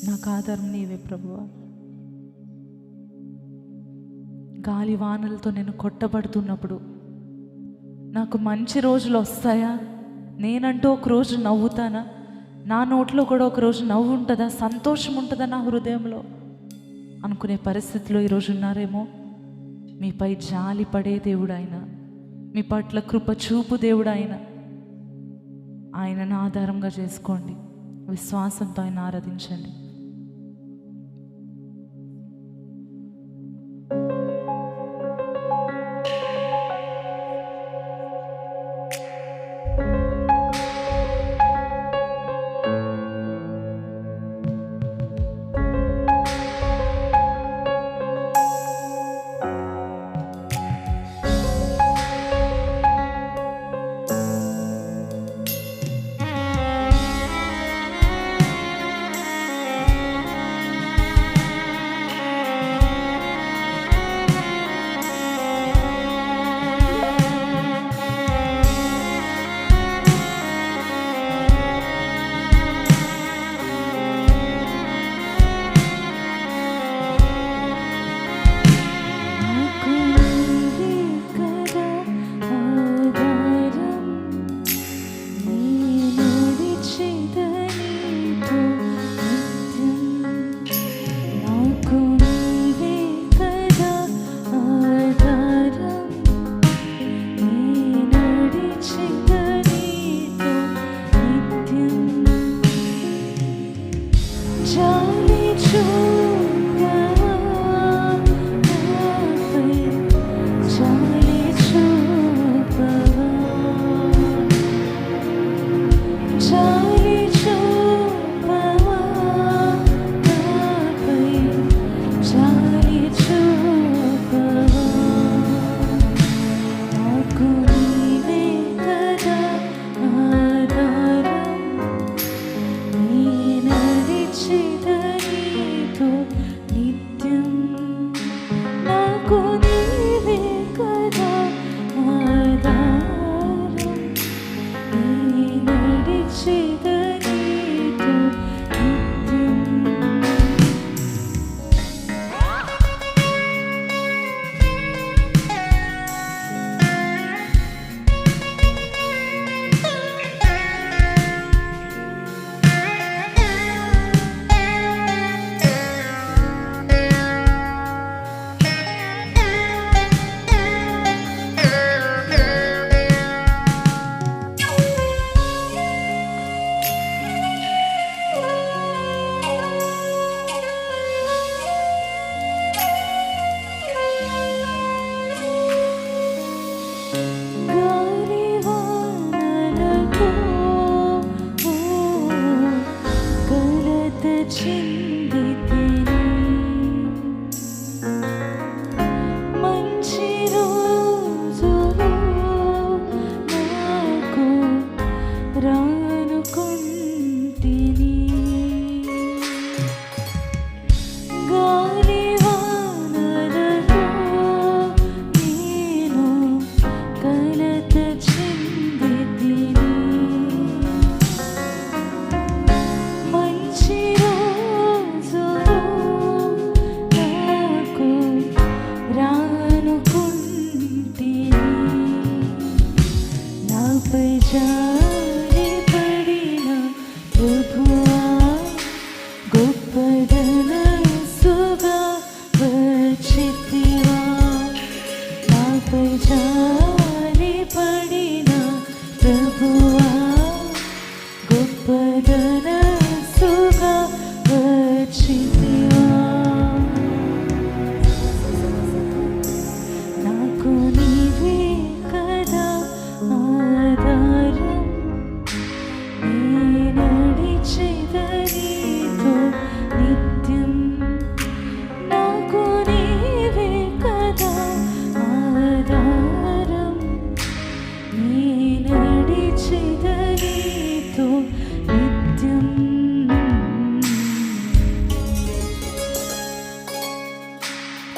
నాకు ఆధారం నీవే ప్రభువా. గాలి వానలతో నేను కొట్టబడుతున్నప్పుడు నాకు మంచి రోజులు వస్తాయా? నేనంటూ ఒక రోజు నవ్వుతానా? నా నోట్లో కూడా ఒక రోజు నవ్వు ఉంటుందా? సంతోషం ఉంటుందా నా హృదయంలో అనుకునే పరిస్థితిలో ఈరోజు ఉన్నారేమో. మీపై జాలి పడే దేవుడు ఆయన, మీ పట్ల కృప చూపు దేవుడు ఆయన. ఆయనను ఆధారంగా చేసుకోండి, విశ్వాసంతో ఆయన ఆరాధించండి.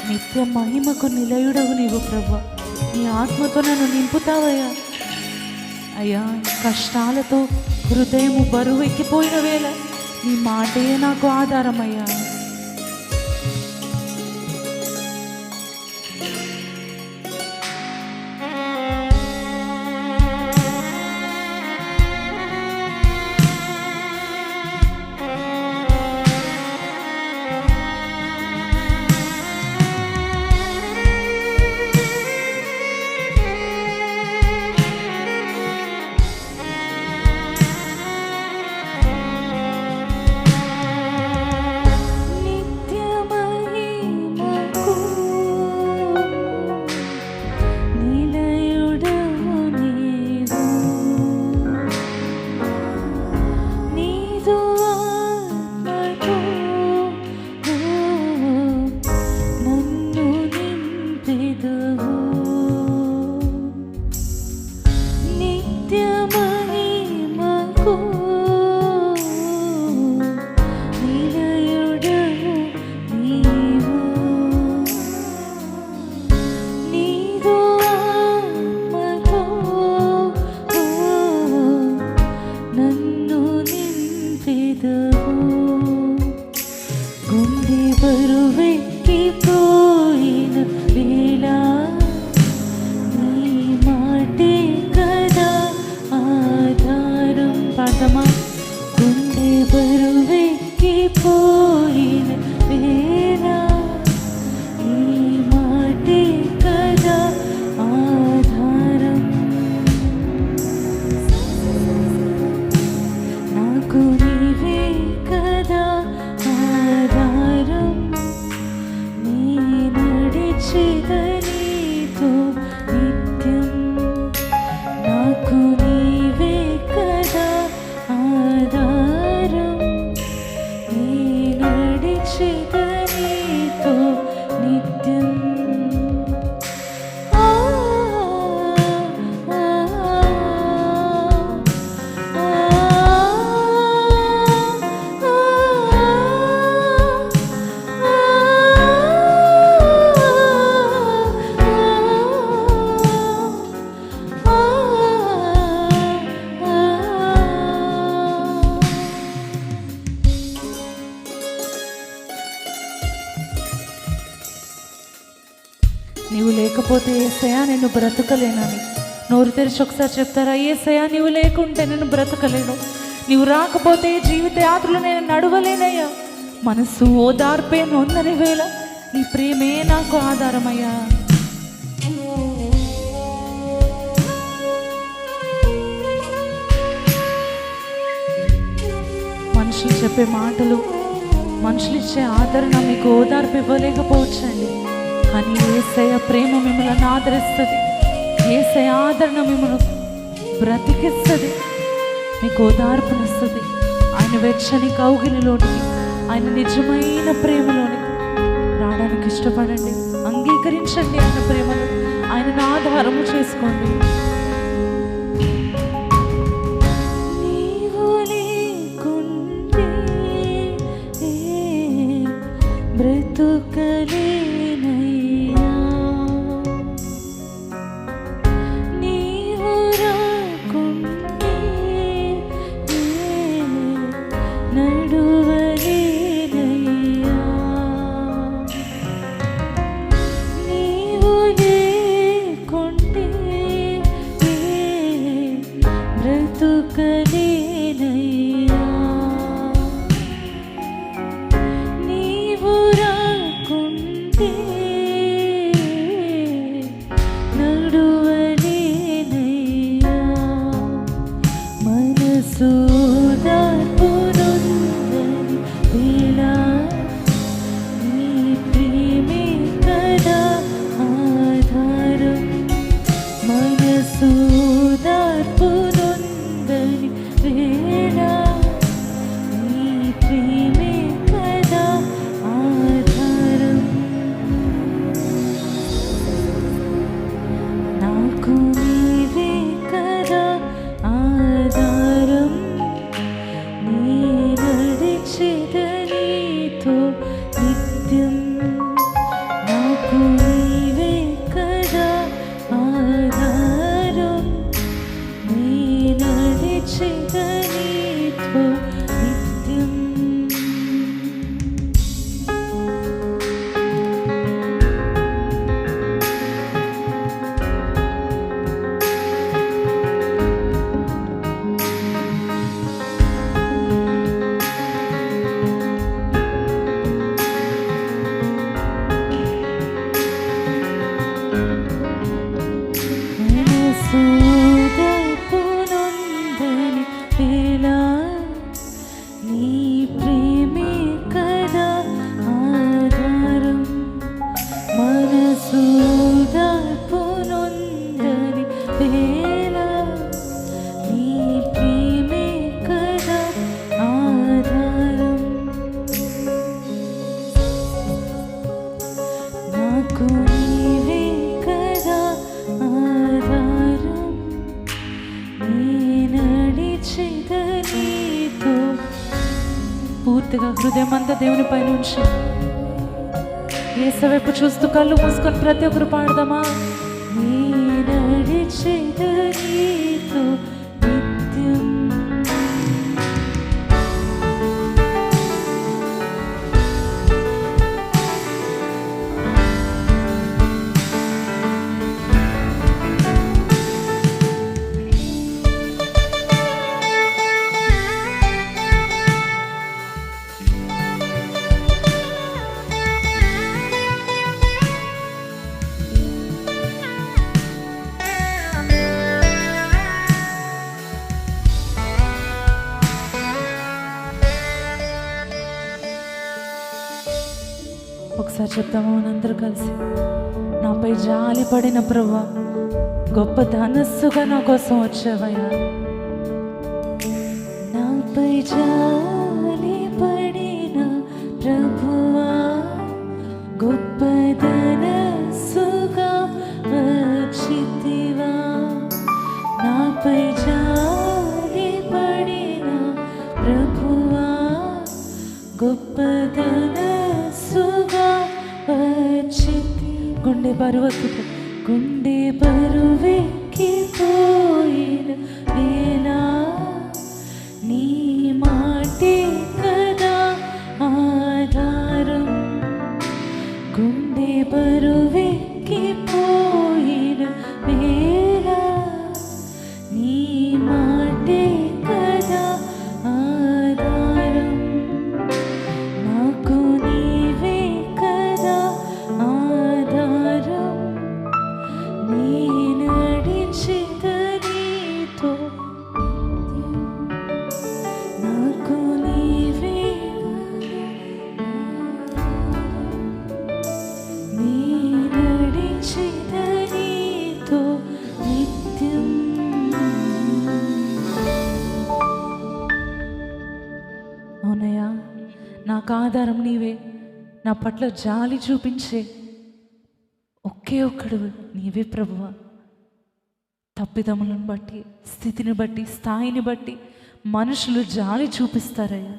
నిత్య మహిమకు నిలయుడవు నీవు ప్రభువా. నీ ఆత్మతో నన్ను నింపుతావయ్యా. అయ్యా, కష్టాలతో హృదయము బరువు ఎక్కిపోయిన వేళ నీ మాటే నాకు ఆధారమయ్యా. నీవు లేకపోతే యేసయ్యా నేను బ్రతకలేనని నోరు తెరిచి ఒకసారి చెప్తారా? యేసయ్యా నీవు లేకుంటే నేను బ్రతకలేను, నీవు రాకపోతే జీవిత యాత్రలో నేను నడవలేనయ్యా. మనసు ఓదార్పే నొందని వేళ నీ ప్రేమే నాకు ఆధారమయ్యా. మనుషులు చెప్పే మాటలు, మనుషులు ఇచ్చే ఆదరణ మీకు ఓదార్పు ఇవ్వలేకపోవచ్చండి, కానీ యేసయ్య ప్రేమ మిమ్మల్ని ఆదరిస్తుంది. యేసయ్య ఆదరణ మిమ్మల్ని బ్రతికిస్తుంది, మీకు ఓదార్పునిస్తుంది. ఆయన వెచ్చని కౌగిలిలోనికి, ఆయన నిజమైన ప్రేమలోనికి రావడానికి ఇష్టపడండి. అంగీకరించండి ఆయన ప్రేమను, ఆయనను ఆధారము చేసుకోండి. పూర్తిగా హృదయం అంతా దేవుని పైన ఉంచి యేసు వైపు చూస్తూ కళ్ళు మూసుకొని ప్రతి ఒక్కరు పాడదామా? నీ నడిచెద నీతో నిత్యం. ఒకసారి చెప్తాము మనందరూ కలిసి. నాపై జాలి పడిన ప్రభువా, గొప్ప ధనస్సుగా నా కోసం వచ్చావయ్యా. నాపై జాలి పడిన ప్రభువా, గొప్ప ధనస్సుగా వచ్చితివా. నాపై జాలి పడిన ప్రభువా, గొప్ప ధనస్సుగా వచ్చితి. గుండె బరువెక్కిపోయిన వేళ నీ మాటే కదా ఆధారం. గుండె బరువెక్కిపోయిన వేళ నీ మాటే కదా ఆధారం. నాకు నీవే కదా ఆధారం. నీ నడిచెద నీతో నాకు నీవే నీ నడిచెద నీతో నిత్యం. అవునయ్యా, నాకు ఆధారం నీవే. నా పట్ల జాలి చూపించే ఒకే ఒక్కడు నీవే ప్రభువా. తప్పిదములను బట్టి, స్థితిని బట్టి, స్థాయిని బట్టి మనుషులు జాలి చూపిస్తారయ్యా,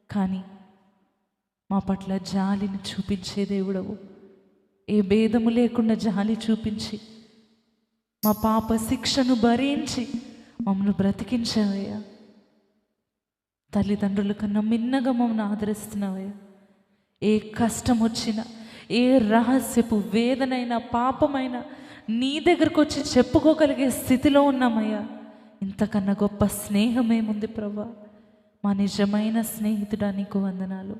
కానీ మా పట్ల జాలిని చూపించే దేవుడవు. ఏ భేదము లేకుండా జాలి చూపించి మా పాప శిక్షను భరించి మమ్మల్ని బ్రతికించావయ్యా. తల్లిదండ్రుల కన్నా మిన్నగా మమ్మల్ని ఆదరిస్తున్నావయ్యా. ఏ కష్టం వచ్చినా, ఏ రహస్యపు వేదనైనా, పాపమైనా నీ దగ్గరకు వచ్చి చెప్పుకోగలిగే స్థితిలో ఉన్నామయ్యా. ఇంతకన్నా గొప్ప స్నేహమేముంది ప్రభా? మా నిజమైన స్నేహితుడా, నీకు వందనాలు.